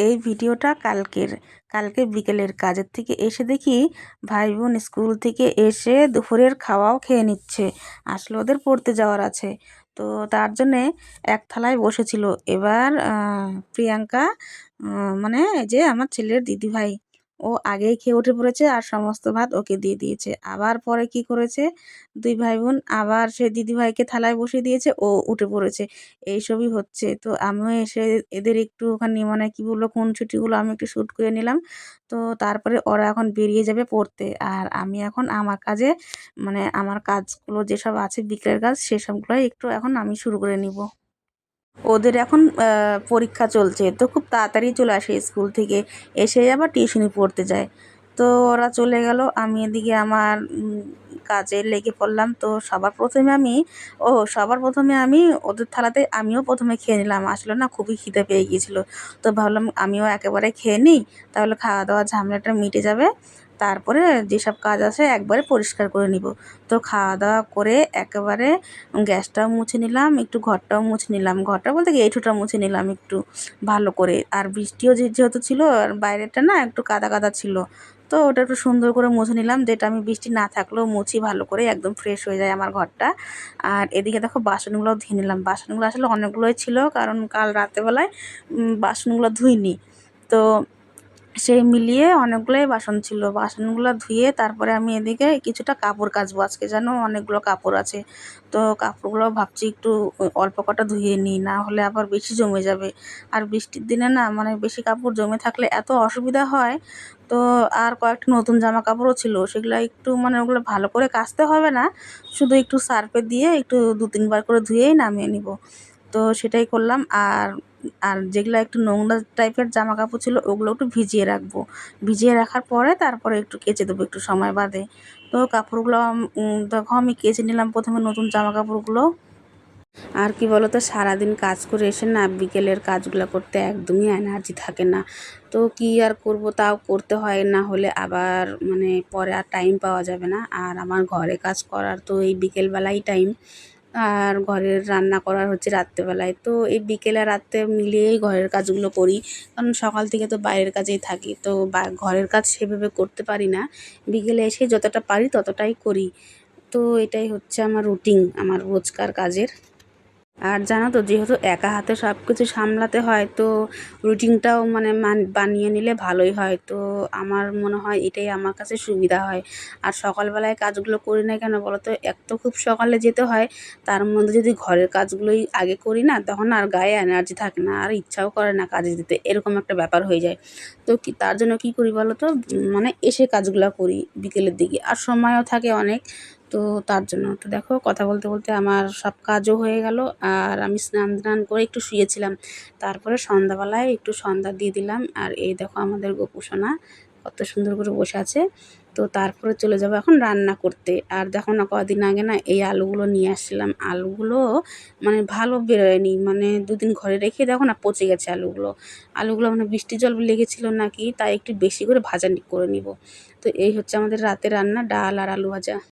এই ভিডিওটা কালকে বিকেলের কাজের থেকে এসে দেখি ভাই বোন স্কুল থেকে এসে দুপুরের খাওয়াও খেয়ে নিচ্ছে। আসলে ওদের পড়তে যাওয়ার আছে, তো তার জন্যে এক থালায় বসেছিল। এবার প্রিয়াঙ্কা, মানে যে আমার ছেলের দিদিভাই, ও আগেই খেয়ে উঠে পড়েছে আর সমস্ত ভাত ওকে দিয়ে দিয়েছে। আবার পরে কি করেছে, দুই ভাই বোন আবার সে দিদিভাইকে থালায় বসিয়ে দিয়েছে, ও উঠে পড়েছে। এইসবই হচ্ছে। তো আমিও এসে এদের একটুখানি মানে কি বলবো খুনসুটিগুলো আমি একটু শ্যুট করে নিলাম। তো তারপরে ওরা এখন বেরিয়ে যাবে পড়তে, আর আমি এখন আমার কাজে মানে আমার কাজগুলো যেসব আছে বিকেলের কাজ সেসবগুলোই একটু এখন আমি শুরু করে নিব। ওদের এখন পরীক্ষা চলছে, তো খুব তাড়াতাড়ি চলে আসে স্কুল থেকে, এসে আবার টিউশনি পড়তে যায়। তো ওরা চলে গেল, আমি এদিকে আমার কাজে লেগে পড়লাম। তো সবার প্রথমে আমি ওদের থালাতে আমিও প্রথমে খেয়ে নিলাম। আসলে না খুবই খিদে পেয়ে গিয়েছিল, তো ভাবলাম আমিও একেবারে খেয়ে নিই, তাহলে খাওয়া দাওয়ার ঝামেলাটা মিটে যাবে। তারপরে যেসব কাজ আছে একবারে পরিষ্কার করে নিব। তো খাওয়া দাওয়া করে একেবারে গ্যাসটাও মুছে নিলাম, একটু ঘরটাও মুছে নিলাম। ঘরটা বলতে কি এঁঠোটা মুছে নিলাম একটু ভালো করে। আর বৃষ্টিও যেহেতু ছিল, আর বাইরেটা না একটু কাদা কাদা ছিল, তো ওটা একটু সুন্দর করে মুছে নিলাম, যেটা আমি বৃষ্টি না থাকলেও মুছি ভালো করে, একদম ফ্রেশ হয়ে যায় আমার ঘরটা। আর এদিকে দেখো বাসনগুলোও ধুয়ে নিলাম। বাসনগুলো আসলে অনেকগুলোই ছিল, কারণ কাল রাতেবেলায় বাসনগুলো ধুইনি, তো সেই মিলিয়ে অনেকগুলোই বাসন ছিল। বাসনগুলো ধুয়ে তারপরে আমি এদিকে কিছুটা কাপড় কাচবো। আজকে যেন অনেকগুলো কাপড় আছে, তো কাপড়গুলো ভাবছি একটু অল্প কটা ধুয়ে নিই, না হলে আবার বেশি জমে যাবে। আর বৃষ্টির দিনে না মানে বেশি কাপড় জমে থাকলে এত অসুবিধা হয়। তো আর কয়েকটা নতুন জামা কাপড়ও ছিল, সেগুলো একটু মানে ওগুলো ভালো করে কাচতে হবে না, শুধু একটু সার্ফে দিয়ে একটু 2-3 বার করে ধুয়েই নামিয়ে নিব। তো সেটাই করলাম। আর আর যেগুলো একটু নোংরা টাইপের জামা কাপড় ছিল ওগুলো একটু ভিজিয়ে রাখবো। ভিজিয়ে রাখার পরে তারপরে একটু কেচে দেবো একটু সময় বাদে। তো কাপড়গুলো দেখো আমি কেচে নিলাম প্রথমে নতুন জামা কাপড়গুলো। আর কি বলো তো, সারাদিন কাজ করে এসে না বিকেলের কাজগুলো করতে একদমই এনার্জি থাকে না। তো কি আর করব, তাও করতে হয়, না হলে আবার মানে পরে আর টাইম পাওয়া যাবে না। আর আমার ঘরে কাজ করার তো এই বিকেলবেলাই টাইম, আর ঘরের রান্না করার হচ্ছে রাত্রেবেলায়। তো এই বিকেল আর রাত্রে মিলিয়েই ঘরের কাজগুলো করি, কারণ সকাল থেকে তো বাইরের কাজেই থাকি, তো ঘরের কাজ সেভাবে করতে পারি না। বিকেলে এসে যতটা পারি ততটাই করি। তো এটাই হচ্ছে আমার রুটিন, আমার রোজকার কাজের। আর জানো তো, যেহেতু একা হাতে সব কিছু সামলাতে হয়, তো রুটিনটাও মানে বানিয়ে নিলে ভালোই হয়। তো আমার মনে হয় এটাই আমার কাছে সুবিধা হয়। আর সকালবেলায় কাজগুলো করি না কেন বলো তো, এক তো খুব সকালে যেতে হয়, তার মধ্যে যদি ঘরের কাজগুলোই আগে করি না, তখন আর গায়ে এনার্জি থাকে না, আর ইচ্ছাও করে না কাজে যেতে, এরকম একটা ব্যাপার হয়ে যায়। তো তার জন্য কী করি বলো তো, মানে এসে কাজগুলো করি বিকেলের দিকে, আর সময়ও থাকে অনেক। তো তার জন্য তো দেখো কথা বলতে বলতে আমার সব কাজও হয়ে গেল, আর আমি স্নান টান করে একটু শুয়েছিলাম। তারপরে সন্ধ্যাবেলায় একটু সন্ধ্যা দিয়ে দিলাম, আর এই দেখো আমাদের গোপু সোনা কত সুন্দর করে বসে আছে। তো তারপরে চলে যাবো এখন রান্না করতে। আর দেখো না, কদিন আগে না এই আলুগুলো নিয়ে আসছিলাম, আলুগুলো মানে ভালো বেরোয়নি, মানে 2 দিন ঘরে রেখে দেখো না পচে গেছে আলুগুলো মানে বৃষ্টি জল লেগেছিল নাকি, তাই একটু বেশি করে ভাজা করে নিব। তো এই হচ্ছে আমাদের রাতে রান্না, ডাল আর আলু ভাজা।